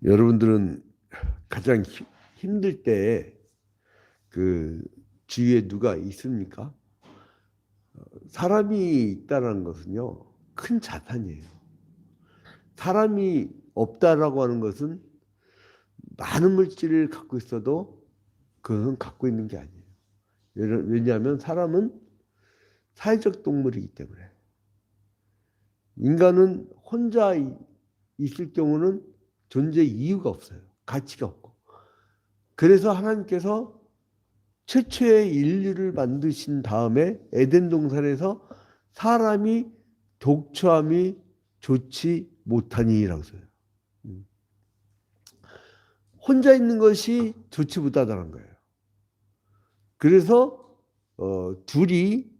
여러분들은 가장 힘들 때 그 주위에 누가 있습니까? 사람이 있다는 것은요, 큰 자산이에요. 사람이 없다라고 하는 것은 많은 물질을 갖고 있어도 그것은 갖고 있는 게 아니에요. 왜냐하면 사람은 사회적 동물이기 때문에. 인간은 혼자 있을 경우는 존재 이유가 없어요. 가치가 없고. 그래서 하나님께서 최초의 인류를 만드신 다음에 에덴 동산에서 사람이 독처함이 좋지 못하니라고 써요. 혼자 있는 것이 좋지 못하다는 거예요. 그래서 둘이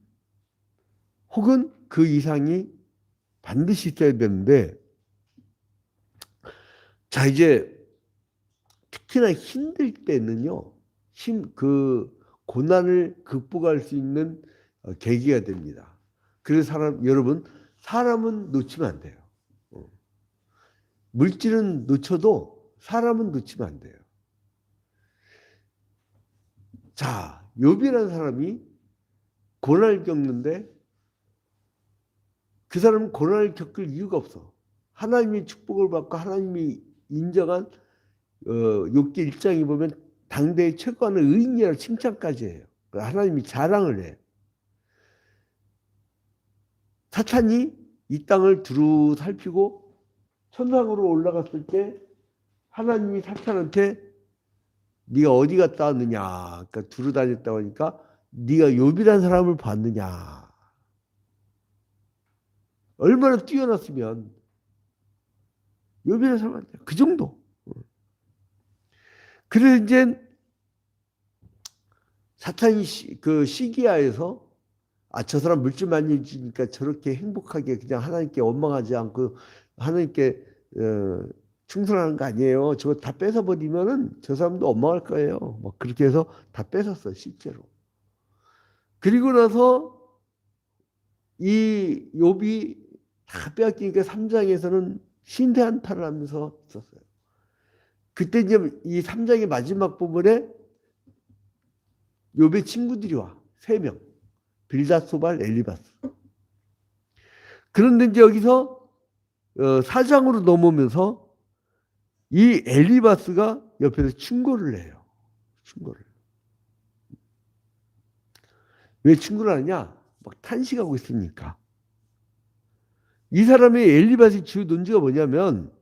혹은 그 이상이 반드시 있어야 되는데, 자 이제 특히나 힘들 때는요, 그 고난을 극복할 수 있는 계기가 됩니다. 그래서 여러분, 사람은 놓치면 안 돼요. 물질은 놓쳐도 사람은 놓치면 안 돼요. 자, 욥이라는 사람이 고난을 겪는데 그 사람은 고난을 겪을 이유가 없어. 하나님이 축복을 받고 하나님이 인정한 욥기 1장에 보면 당대의 최고하는 의인이라는 칭찬까지 해요. 하나님이 자랑을 해. 사탄이 이 땅을 두루 살피고 천상으로 올라갔을 때 하나님이 사탄한테 네가 어디 갔다 왔느냐, 그러니까 두루 다녔다고 하니까 네가 욥이라는 사람을 봤느냐. 얼마나 뛰어났으면 욥이라는 사람한테 그 정도. 그래서 이제 사탄이 그 시기야에서 저 사람 물질 많이 주니까 저렇게 행복하게 그냥 하나님께 원망하지 않고 하나님께 충성하는 거 아니에요. 저거 다 뺏어버리면은 저 사람도 원망할 거예요. 뭐 그렇게 해서 다 뺏었어요, 실제로. 그리고 나서 이 욥이 다 빼앗기니까 3장에서는 신대한탄을 하면서 있었어요. 그때 이제 이 3장의 마지막 부분에 욥의 친구들이 와. 3명. 빌닷소발, 엘리바스. 그런데 이제 여기서 4장으로 넘어오면서 이 엘리바스가 옆에서 충고를 해요. 충고를. 왜 충고를 하느냐? 막 탄식하고 있으니까. 이 사람의 엘리바스의 주요 논지가 뭐냐면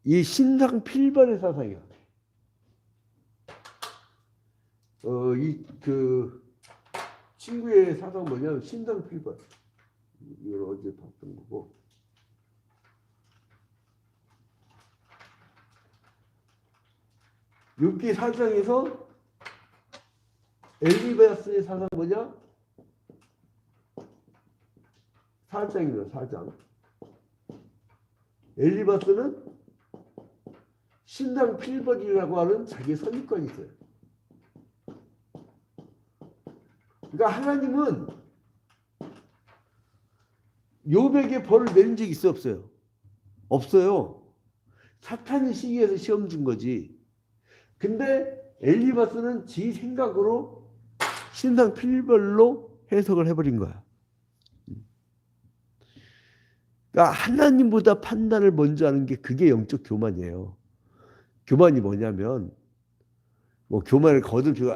이 신상 필벌의 사상이야. 이 그 친구의 사상 뭐냐면 신상 필벌. 이걸 어제 봤던 거고. 욥기 4장에서 엘리바스의 사상 뭐냐? 4장입니다. 4장. 엘리바스는 신당 필벌이라고 하는 자기 선입관이 있어요. 그러니까 하나님은 욥에게 벌을 내린 적이 있어요, 없어요? 없어요. 사탄이 시기해서 시험 준 거지. 근데 엘리바스는 지 생각으로 신상 필벌로 해석을 해버린 거야. 그러니까 하나님보다 판단을 먼저 하는 게 그게 영적 교만이에요. 교만이 뭐냐면 뭐 교만을 거듭지고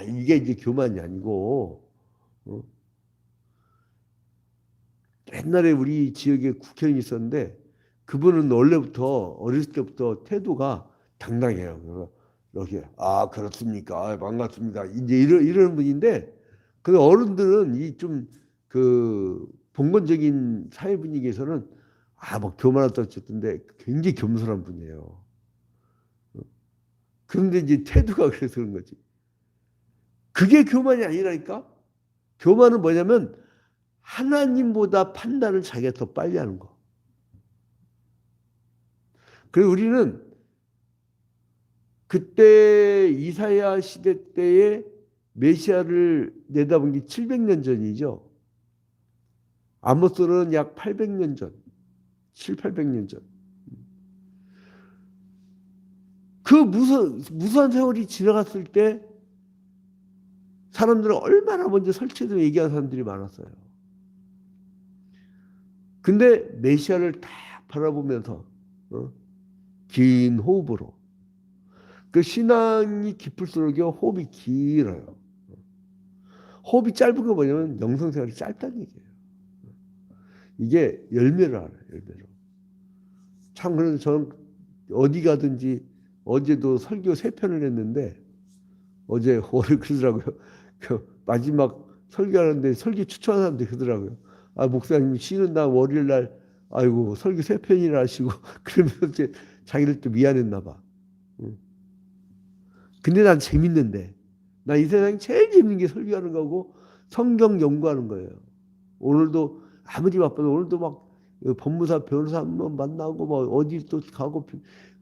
이게 이제 교만이 아니고 옛날에 우리 지역에 국회의원이 있었는데 그분은 원래부터 어렸을 때부터 태도가 당당해요. 그래서 이렇게 그렇습니까? 반갑습니다. 이제 이런 분인데 그 어른들은 이 좀 그 봉건적인 사회 분위기에서는 뭐 교만하다 쳤던데 굉장히 겸손한 분이에요. 그런데 이제 태도가 그래서 그런 거지. 그게 교만이 아니라니까. 교만은 뭐냐면 하나님보다 판단을 자기가 더 빨리 하는 거. 그리고 우리는 그때 이사야 시대 때에 메시아를 내다본 게 700년 전이죠. 아모스는 약 800년 전. 7, 800년 전. 그 무수한 세월이 지나갔을 때 사람들은 얼마나 먼저 설치도 얘기하는 사람들이 많았어요. 근데 메시아를 딱 바라보면서 긴 호흡으로, 그 신앙이 깊을수록요 호흡이 길어요. 호흡이 짧은 거 뭐냐면 영성생활이 짧다는 얘기예요. 이게 열매를 알아요. 열매로. 참 그래서 저는 어디 가든지, 어제도 설교 3편을 했는데 어제 월요일 그러더라고요. 그 마지막 설교하는데 설교 추천하는 사람들이 그러더라고요. 아, 목사님 쉬는 날 월요일 날 아이고 설교 3편이나 하시고 그러면서 이제 자기들 또 미안했나 봐. 근데 난 재밌는데, 나 이 세상에 제일 재밌는 게 설교하는 거고 성경 연구하는 거예요. 오늘도 아무리 바빠도 오늘도 막 법무사 변호사 한번 만나고 막 어디 또 가고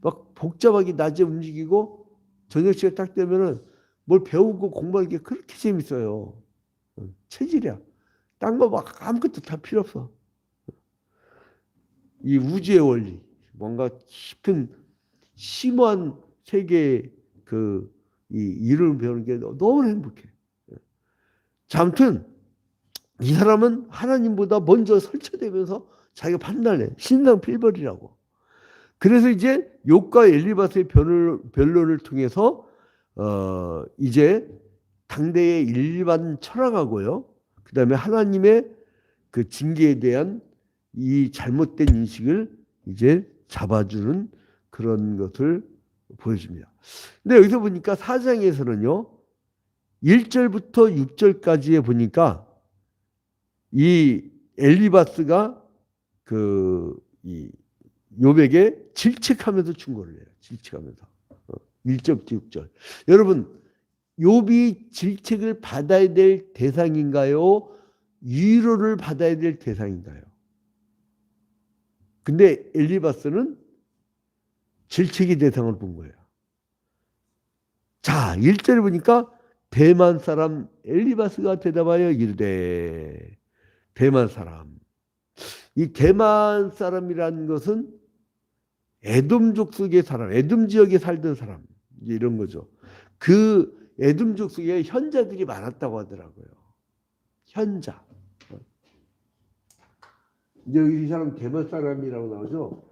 막 복잡하게 낮에 움직이고 저녁 시간 딱 되면은 뭘 배우고 공부하는 게 그렇게 재밌어요. 체질이야. 딴 거 막 아무것도 다 필요 없어. 이 우주의 원리, 뭔가 깊은 심오한 세계의 이 이론을 배우는 게 너무 행복해. 자, 아무튼 이 사람은 하나님보다 먼저 설치되면서 자기가 판단해. 신상 필벌이라고. 그래서 이제 욥과 엘리바스의 변론을 통해서 이제 당대의 일반 철학하고요, 그 다음에 하나님의 그 징계에 대한 이 잘못된 인식을 이제 잡아주는 그런 것을 보여줍니다. 근데 여기서 보니까 4장에서는요 1절부터 6절까지에 보니까 이 엘리바스가 이 욥에게 질책하면서 충고를 해요. 질책하면서 1절부터 6절. 여러분, 욥이 질책을 받아야 될 대상인가요? 위로를 받아야 될 대상인가요? 근데 엘리바스는 질책의 대상을 본 거예요. 자, 1절에 보니까 대만 사람 엘리바스가 대답하여 이르되, 대만 사람. 이 대만 사람이라는 것은 에돔족 속의 사람, 에돔 지역에 살던 사람, 이런 거죠. 그 에돔족 속에 현자들이 많았다고 하더라고요. 현자. 이제 이 사람 대만 사람이라고 나오죠.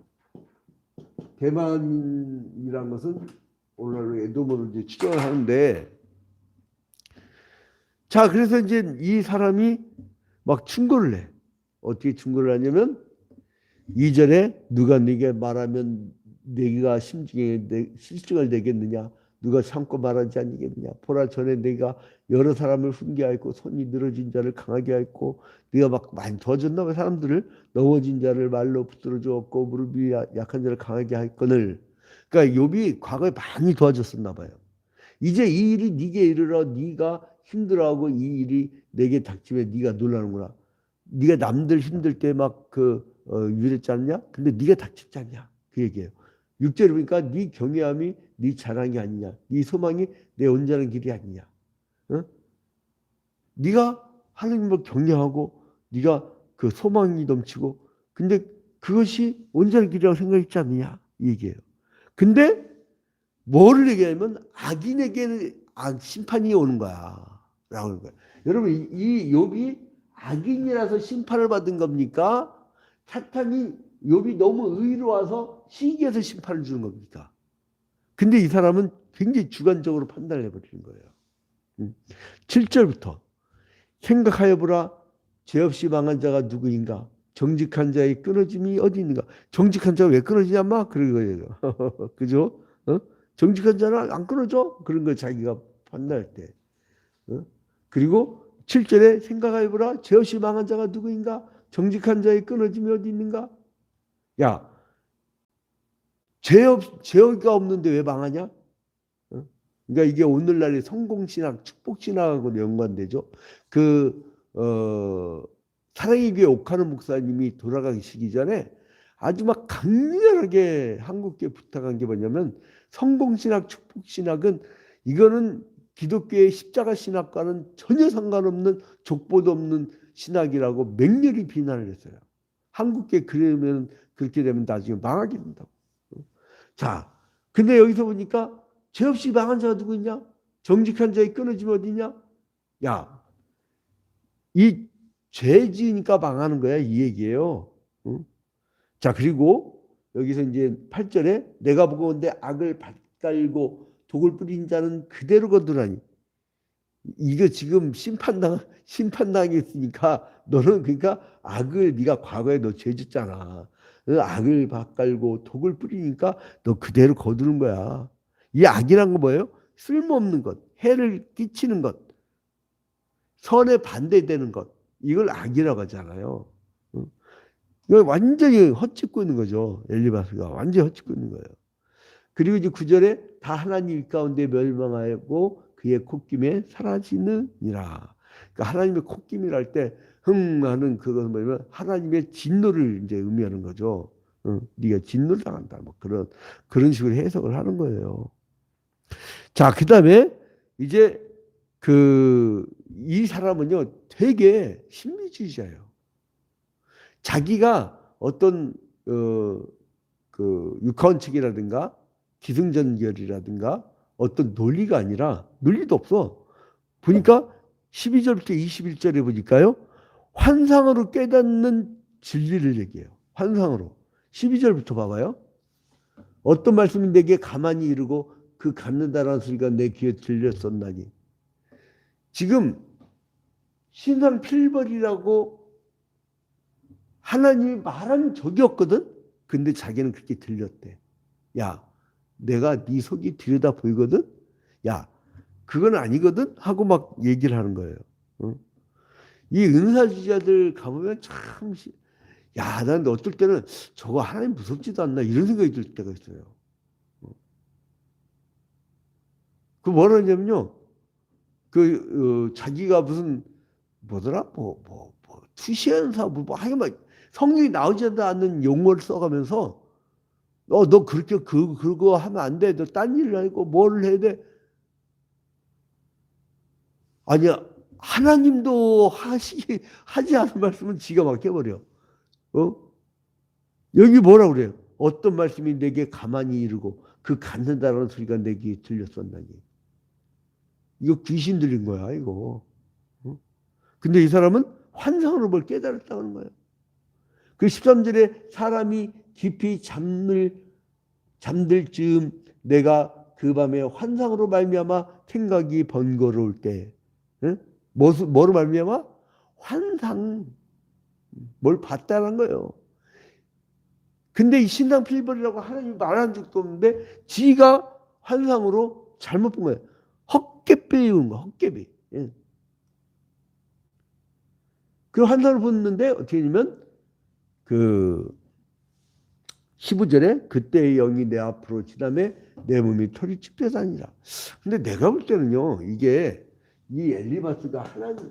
대만이란 것은 오늘날로 에돔으로 이제 추정을 하는데, 자, 그래서 이제 이 사람이 막 충고를 해. 어떻게 충고를 하냐면 2절에 누가 네게 말하면 네가 실증을 내겠느냐, 누가 참고 말하지 않겠느냐. 보라, 전에 네가 여러 사람을 훈계하였고 손이 늘어진 자를 강하게 하였고 네가 막 많이 도와줬나 봐. 사람들을 넘어진 자를 말로 붙들어 주었고 무릎이 약한 자를 강하게 하였거늘. 그러니까 욥이 과거에 많이 도와줬었나 봐요. 이제 이 일이 네게 이르러 네가 힘들어하고 이 일이 내게 닥치면 네가 놀라는구나. 네가 남들 힘들 때 막 유랬지 않냐? 근데 네가 닥쳤지 않냐? 그 얘기예요. 6절에 보니까 네 경외함이 네 자랑이 아니냐? 네 소망이 내 온전한 길이 아니냐? 어? 네가 하나님을 경외하고 네가 그 소망이 넘치고 근데 그것이 온전한 길이라고 생각했지 않느냐? 이 얘기예요. 근데 뭐를 얘기하면 악인에게는 심판이 오는 거야. 라고 하는 거야. 여러분, 이 욥이 악인이라서 심판을 받은 겁니까? 사탄이 욥이 너무 의로워서 시기해서 심판을 주는 겁니까? 근데 이 사람은 굉장히 주관적으로 판단을 해버리는 거예요. 7절부터 생각하여 보라, 죄 없이 망한 자가 누구인가? 정직한 자의 끊어짐이 어디 있는가? 정직한 자가 왜 끊어지냐? 막 그런 거예요. 그죠? 정직한 자는 안 끊어져? 그런 걸 자기가 판단할 때. 그리고 7절에 생각해 보라, 죄 없이 망한 자가 누구인가? 정직한 자의 끊어짐이 어디 있는가? 야, 죄가 없는데 왜 망하냐? 그러니까 이게 오늘날의 성공신학, 축복신학하고 연관되죠. 사랑의 교회 옥하는 목사님이 돌아가시기 전에 아주 막 강렬하게 한국교회 부탁한 게 뭐냐면, 성공신학, 축복신학은 이거는 기독교의 십자가 신학과는 전혀 상관없는, 족보도 없는 신학이라고 맹렬히 비난을 했어요. 한국계 그러면 그렇게 되면 나중에 망하게 된다고. 자, 근데 여기서 보니까 죄 없이 망한 자가 누구 있냐? 정직한 자의 끊어짐 어디냐? 야, 이 죄 지으니까 망하는 거야 이 얘기예요. 응? 자, 그리고 여기서 이제 8절에 내가 보건대 악을 밭갈고 독을 뿌린 자는 그대로 거두라니. 이거 지금 심판당했으니까 너는 그러니까 악을 네가 과거에 너 죄졌잖아. 악을 밭갈고 독을 뿌리니까 너 그대로 거두는 거야. 이 악이란 건 뭐예요? 쓸모없는 것, 해를 끼치는 것, 선에 반대되는 것. 이걸 악이라고 하잖아요. 이거 완전히 헛짓고 있는 거죠. 엘리바스가 완전히 헛짓고 있는 거예요. 그리고 이제 9절에 다 하나님 가운데 멸망하고 그의 콧김에 사라지느니라. 그러니까 하나님의 콧김이랄 때 흥하는 그것은 뭐냐면 하나님의 진노를 이제 의미하는 거죠. 네가 진노를 당한다. 뭐 그런 식으로 해석을 하는 거예요. 자, 그다음에 이제 이 사람은요 되게 신비주의자예요. 자기가 어떤 육하원칙이라든가 기승전결이라든가 어떤 논리가 아니라 논리도 없어. 보니까 12절부터 21절에 보니까요. 환상으로 깨닫는 진리를 얘기해요. 환상으로. 12절부터 봐봐요. 어떤 말씀이 내게 가만히 이르고 그 갖는다라는 소리가 내 귀에 들렸었나니. 지금 신상 필벌이라고 하나님이 말한 적이 없거든. 근데 자기는 그렇게 들렸대. 야, 내가 네 속이 들여다 보이거든. 야, 그건 아니거든 하고 막 얘기를 하는 거예요. 이 은사주의자들 가보면 참, 야, 난 어떨 때는 저거 하나님 무섭지도 않나 이런 생각이 들 때가 있어요. 그 뭐라 하냐면요. 자기가 무슨 뭐더라? 투시연사 하여간 막 성경이 나오지 않는 용어를 써가면서 너 그렇게 그거 하면 안 돼. 너 딴 일을 하고 뭘 해야 돼? 아니야. 하나님도 하지 않은 말씀은 지가 막혀버려. 여기 뭐라 그래요? 어떤 말씀이 내게 가만히 이르고 그 갖는다라는 소리가 내게 들렸었나니. 이거 귀신 들린 거야, 이거. 근데 이 사람은 환상으로 뭘 깨달았다는 거예요. 그 13절에 사람이 깊이 잠들 즈음 내가 그 밤에 환상으로 말미암아 생각이 번거로울 때, 응? 뭐로 말미암아? 환상, 뭘 봤다는 거예요. 근데 이 신당 필벌이라고 하나님이 말한 적도 없는데 지가 환상으로 잘못 본 거예요. 헛개비 온 거, 헛개비. 예. 그 환상을 봤는데 어떻게 되냐면 15절에 그때의 영이 내 앞으로 지나매 내 몸이 털이 찢겨다니라. 근데 내가 볼 때는요, 이게 이 엘리바스가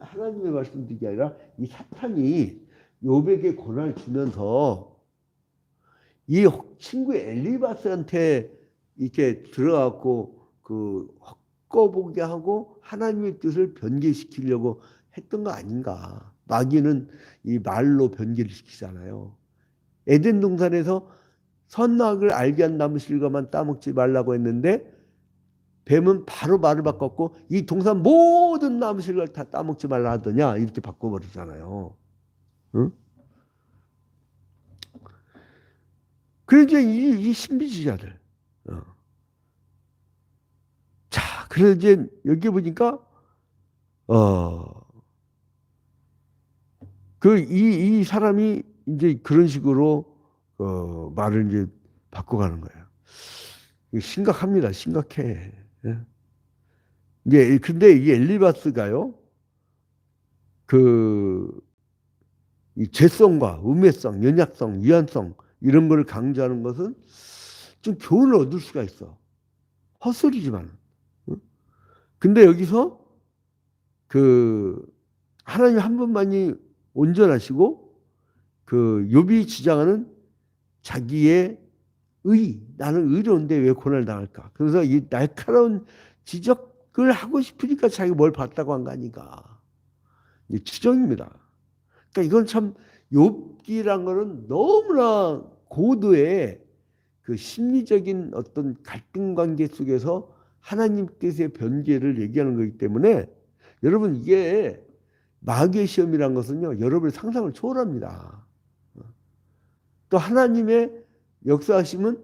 하나님의 말씀드린 아니라 이 사탄이 요백에 고난을 주면서 이 친구 엘리바스한테 이렇게 들어가고 헛거보게 하고 하나님의 뜻을 변개시키려고 했던 거 아닌가. 마귀는 이 말로 변개를 시키잖아요. 에덴 동산에서 선악을 알게 한 나무 실과만 따먹지 말라고 했는데 뱀은 바로 말을 바꿨고 이 동산 모든 나무 실과를 다 따먹지 말라 하더냐 이렇게 바꿔버리잖아요. 응? 그래서 이 신비주의자들. 자, 그래서 이제 여기 보니까 이 사람이 이제 그런 식으로 말을 이제 바꿔가는 거예요. 심각합니다. 심각해. 예. 근데 이 엘리바스가요, 이 죄성과 음해성, 연약성, 유한성 이런 걸 강조하는 것은 좀 교훈을 얻을 수가 있어. 헛소리지만. 근데 여기서 하나님 한 분만이 온전하시고 욥이 주장하는 자기의 나는 의로운데 왜 고난을 당할까? 그래서 이 날카로운 지적을 하고 싶으니까 자기가 뭘 봤다고 한 거 아닌가. 추정입니다. 그러니까 이건 참 욥기란 거는 너무나 고도의 그 심리적인 어떤 갈등 관계 속에서 하나님께서의 변개를 얘기하는 거기 때문에 여러분 이게 마귀의 시험이란 것은요 여러분의 상상을 초월합니다. 또 하나님의 역사하심은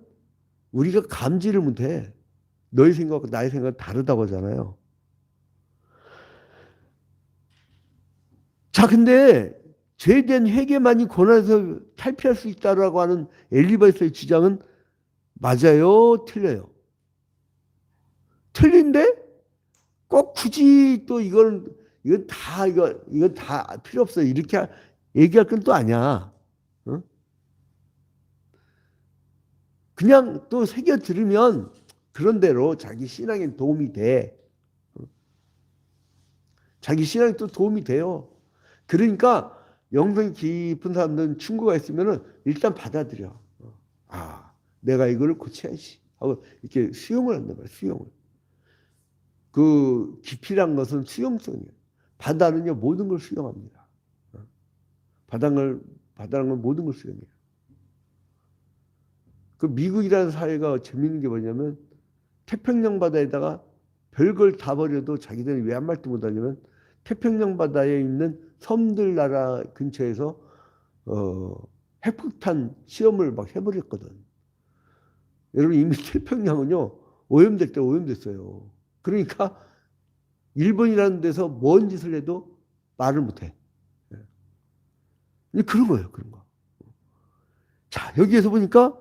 우리가 감지를 못해. 너의 생각과 나의 생각은 다르다고 하잖아요. 자, 근데 죄에 대한 회개만이 고난에서 탈피할 수 있다라고 하는 엘리바스의 주장은 맞아요? 틀려요? 틀린데 꼭 굳이 또 이건 다 필요 없어요. 이렇게 얘기할 건 또 아니야. 어? 그냥 또 새겨 들으면 그런 대로 자기 신앙에 도움이 돼. 자기 신앙에 또 도움이 돼요. 그러니까 영성이 깊은 사람들은 충고가 있으면은 일단 받아들여. 아, 내가 이걸 고쳐야지 하고 이렇게 수용을 한단 말이야. 수용을. 그 깊이란 것은 수용성이에요. 바다는요 모든 걸 수용합니다. 바다는 걸 모든 걸 수용해요. 그 미국이라는 사회가 재밌는 게 뭐냐면 태평양 바다에다가 별걸 다 버려도 자기들이 왜 한 말도 못하냐면 태평양 바다에 있는 섬들 나라 근처에서 핵폭탄 시험을 막 해버렸거든. 여러분 이미 태평양은요 오염될 때 오염됐어요. 그러니까 일본이라는 데서 뭔 짓을 해도 말을 못해. 그런 거예요, 그런 거. 자, 여기에서 보니까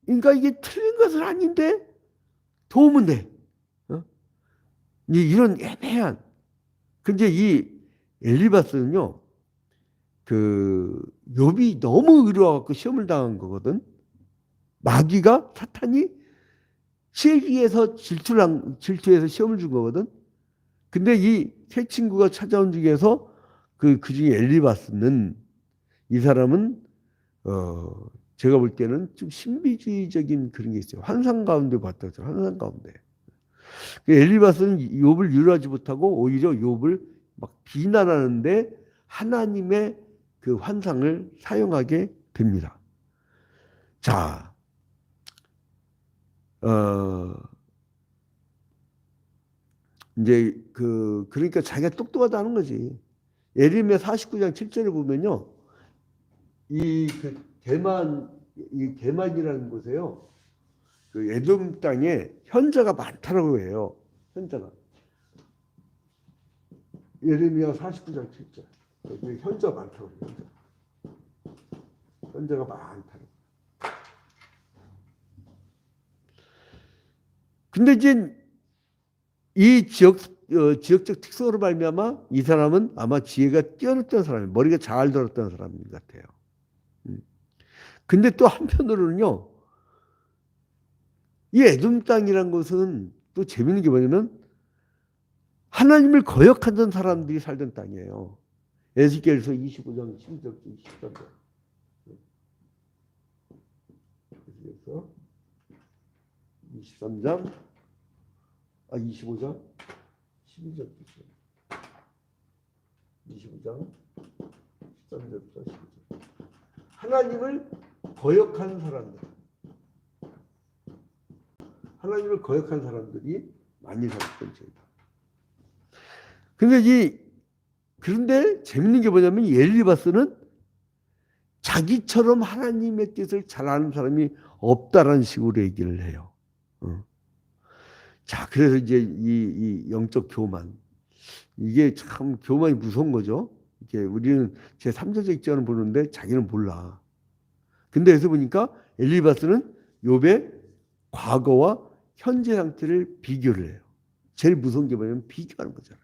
그러니까 이게 틀린 것은 아닌데 도움은 돼. 이런 애매한. 근데 이 엘리바스는요, 그 욥이 너무 의로워갖고 시험을 당한 거거든. 마귀가 사탄이 시기에서 질투해서 시험을 준 거거든. 근데 이 세 친구가 찾아온 중에서 그 중에 엘리바스는 이 사람은 제가 볼 때는 좀 신비주의적인 그런 게 있어요. 환상 가운데 봤다죠. 환상 가운데. 엘리바스는 욥을 위로하지 못하고 오히려 욥을 막 비난하는데 하나님의 그 환상을 사용하게 됩니다. 자, 이제 그러니까 자기가 똑똑하다는 거지. 예레미야 49장 7절을 보면요, 이 게만이라는 곳에요, 그 에돔 땅에 현자가 많다라고 해요. 현자가. 예레미야 49장 7절. 여기 현자가 많다고 해요. 현자가 많다고. 근데 이제 이 지역적 특성으로 말미암아 이 사람은 아마 지혜가 뛰어났던 사람이에요. 머리가 잘 돌았던 사람 같아요. 근데 또 한편으로는요, 이 에돔 땅이란 것은 또 재밌는 게 뭐냐면 하나님을 거역하던 사람들이 살던 땅이에요. 에스겔서 25장 12절부터 23절. 에스겔서 25장 12절부터 25장 13절부터 15절. 하나님을 거역한 사람들. 하나님을 거역한 사람들이 많이 살았던 지역이다. 그런데 재밌는 게 뭐냐면 엘리바스는 자기처럼 하나님의 뜻을 잘 아는 사람이 없다라는 식으로 얘기를 해요. 자, 그래서 이제 이 영적 교만, 이게 참 교만이 무서운 거죠. 이게 우리는 제 3자적 입장을 보는데 자기는 몰라. 근데 여기서 보니까 엘리바스는 욥의 과거와 현재 상태를 비교를 해요. 제일 무서운 게 뭐냐면 비교하는 거잖아요.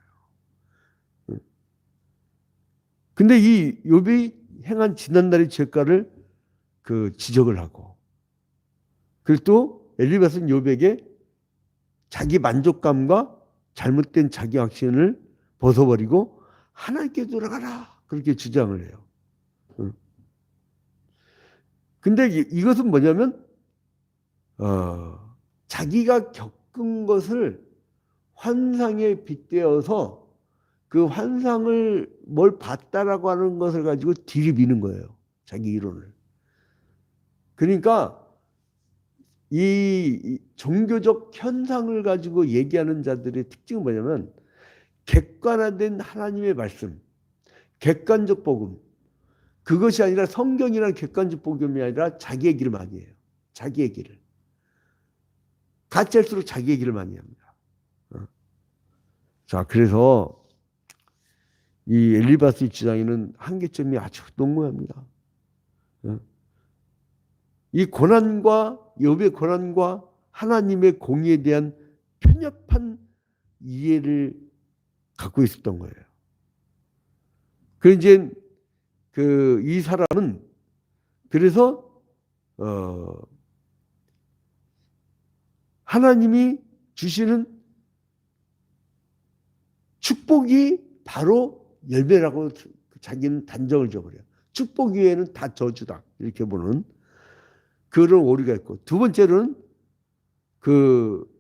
근데 이 욥이 행한 지난날의 죄가를 지적을 하고, 그리고 또 엘리바스는 욥에게 자기 만족감과 잘못된 자기 확신을 벗어버리고 하나님께 돌아가라 그렇게 주장을 해요. 근데 이것은 뭐냐면 자기가 겪은 것을 환상에 빗대어서 그 환상을 뭘 봤다라고 하는 것을 가지고 들이미는 거예요. 자기 이론을. 그러니까 이 종교적 현상을 가지고 얘기하는 자들의 특징은 뭐냐면 객관화된 하나님의 말씀, 객관적 복음. 그것이 아니라 성경이란 객관적 복음이 아니라 자기 얘기를 많이 해요. 자기 얘기를. 같이 할수록 자기 얘기를 많이 합니다. 자, 그래서 이 엘리바스 주장에는 한계점이 아주 농후합니다. 이 고난과 욥의 고난과 하나님의 공의에 대한 편협한 이해를 갖고 있었던 거예요. 그 이제 이 사람은 그래서 하나님이 주시는 축복이 바로 열매라고 자기는 단정을 줘버려요. 축복 위에는 다 저주다 이렇게 보는 그런 오류가 있고, 두 번째로는 그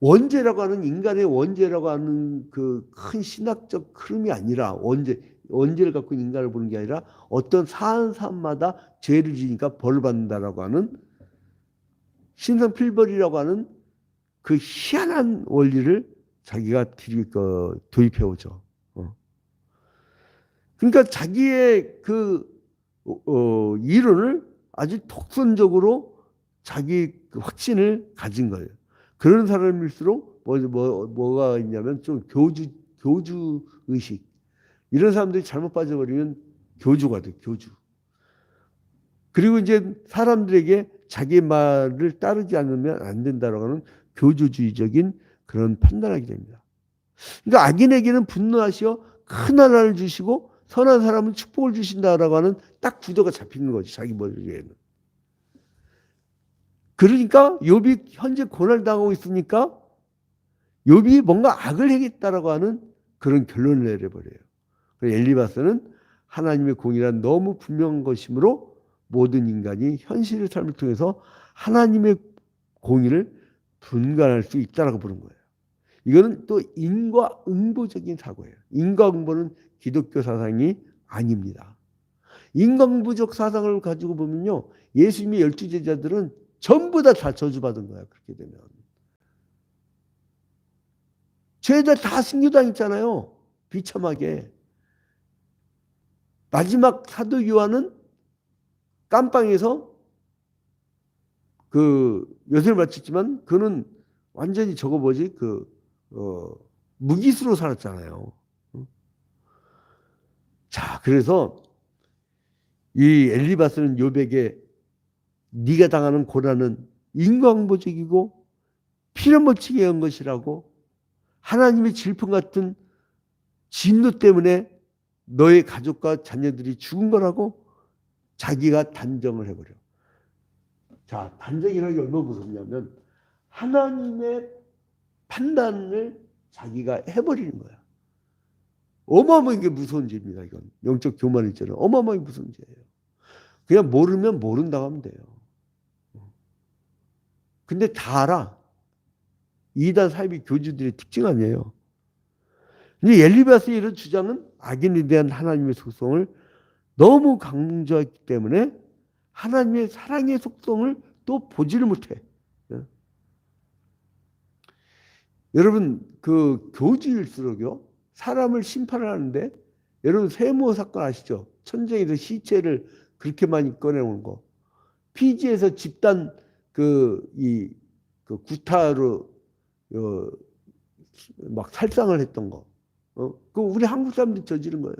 원죄라고 하는 인간의 원죄라고 하는 그 큰 신학적 흐름이 아니라 원죄를 갖고 인간을 보는 게 아니라 어떤 사는 사람마다 죄를 지니까 벌을 받는다라고 하는 신성필벌이라고 하는 그 희한한 원리를 자기가 도입해 오죠. 그러니까 자기의 그 이론을 아주 독선적으로 자기 그 확신을 가진 거예요. 그런 사람일수록 뭐가 있냐면 좀 교주 의식. 이런 사람들이 잘못 빠져버리면 교주가 돼, 교주. 그리고 이제 사람들에게 자기 말을 따르지 않으면 안 된다라고 하는 교주주의적인 그런 판단하게 됩니다. 그러니까 악인에게는 분노하시어 큰 하나를 주시고 선한 사람은 축복을 주신다라고 하는 딱 구도가 잡히는 거지, 자기 머리에는. 그러니까 욥이 현재 고난을 당하고 있으니까 욥이 뭔가 악을 행했다라고 하는 그런 결론을 내려버려요. 엘리바스는 하나님의 공의란 너무 분명한 것이므로 모든 인간이 현실의 삶을 통해서 하나님의 공의를 분간할 수 있다라고 보는 거예요. 이거는 또 인과응보적인 사고예요. 인과응보는 기독교 사상이 아닙니다. 인과응보적 사상을 가지고 보면요, 예수님의 12제자들은 전부 다 저주받은 거야. 그렇게 되면 죄들 다 순교당했잖아요. 비참하게. 마지막 사도 요한은 깜빵에서 그 여생을 마쳤지만 그는 완전히 무기수로 살았잖아요. 자, 그래서 이 엘리바스는 욥에게 네가 당하는 고난은 인과응보적이고 피를 한 것이라고, 하나님의 질풍 같은 진노 때문에 너의 가족과 자녀들이 죽은 거라고 자기가 단정을 해버려. 자, 단정이라는 게 얼마나 무섭냐면 하나님의 판단을 자기가 해버리는 거야. 어마어마하게 무서운 죄입니다. 이건 영적 교만일 죄는 어마어마하게 무서운 죄예요. 그냥 모르면 모른다고 하면 돼요. 근데 다 알아. 이단 사이비 교주들의 특징 아니에요. 근데 엘리바스의 이런 주장은 악인에 대한 하나님의 속성을 너무 강조했기 때문에 하나님의 사랑의 속성을 또 보지를 못해. 여러분, 그 교주일수록요, 사람을 심판을 하는데, 여러분 세모 사건 아시죠? 천정에서 시체를 그렇게 많이 꺼내오는 거. 피지에서 집단 구타로 막 살상을 했던 거. 그 우리 한국 사람들이 저지른 거예요.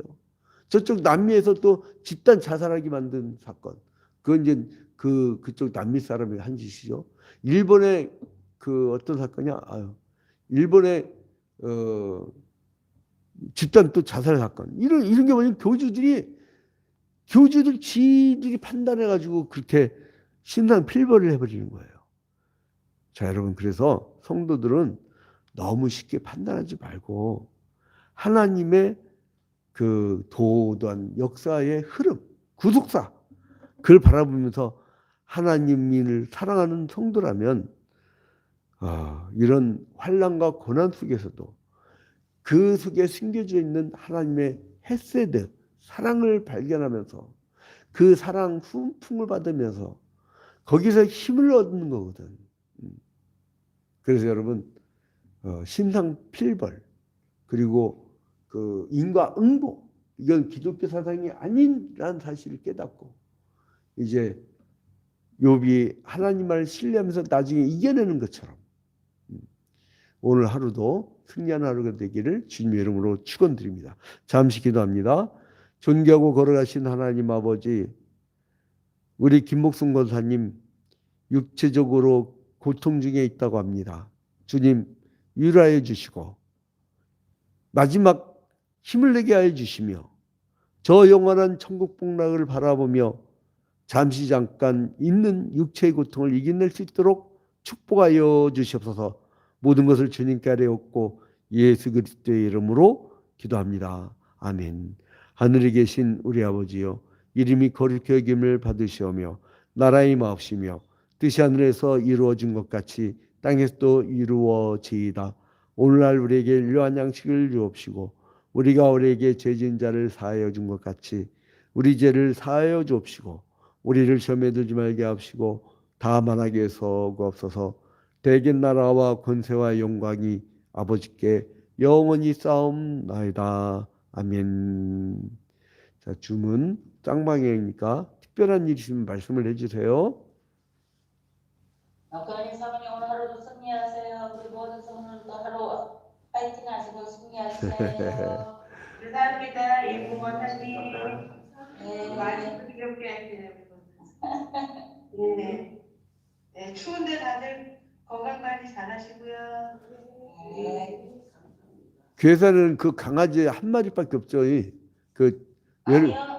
저쪽 남미에서 또 집단 자살하게 만든 사건. 그건 이제 그쪽 남미 사람이 한 짓이죠. 일본의 그 어떤 사건이야? 일본의 집단 또 자살 사건. 이런 게 뭐냐면 교주들 지들이 판단해가지고 그렇게 신상 필벌을 해버리는 거예요. 자, 여러분, 그래서 성도들은 너무 쉽게 판단하지 말고 하나님의 그 도도한 역사의 흐름, 구속사, 그걸 바라보면서 하나님을 사랑하는 성도라면 이런 환난과 고난 속에서도 그 속에 숨겨져 있는 하나님의 헤세드, 사랑을 발견하면서 그 사랑 훈풍을 받으면서 거기서 힘을 얻는 거거든. 그래서 여러분 신상 필벌 그리고 그 인과응보 이건 기독교 사상이 아니라는 사실을 깨닫고 이제 욥이 하나님을 신뢰하면서 나중에 이겨내는 것처럼 오늘 하루도 승리하는 하루가 되기를 주님의 이름으로 축원드립니다. 잠시 기도합니다. 존귀하고 거룩하신 하나님 아버지, 우리 김목순 권사님 육체적으로 고통 중에 있다고 합니다. 주님 위로하여 주시고 마지막 힘을 내게 하여 주시며 저 영원한 천국 복락을 바라보며 잠시 잠깐 있는 육체의 고통을 이겨낼 수 있도록 축복하여 주시옵소서. 모든 것을 주님께 아뢰옵고 예수 그리스도의 이름으로 기도합니다. 아멘. 하늘에 계신 우리 아버지여, 이름이 거룩히 여김을 받으시오며 나라의 마옵시며 뜻이 하늘에서 이루어진 것 같이 땅에서도 이루어지이다. 오늘날 우리에게 일용할 양식을 주옵시고 우리가 우리에게 죄진 자를 사하여 준 것 같이 우리 죄를 사하여 주옵시고 우리를 시험에 들지 말게 하옵시고 다만 하게 하옵소서. 대개 나라와 권세와 영광이 아버지께 영원히 싸움나이다. 아멘. 자, 주문 짱방이니까 특별한 일 있으면 말씀을 해주세요. 하나님 사모님 오늘 하루도 승리하세요. 우리 모든 성도들도 하루 파이팅 하시고 승리하세요. 감사합니다. 예쁜 원사님. 네. 말씀도 이렇게 하시네요. 네. 네. 추운데 다들 건강 관리 잘 하시고요. 네. 교회에서는 그 강아지 한 마리밖에 없죠. 그 아니요.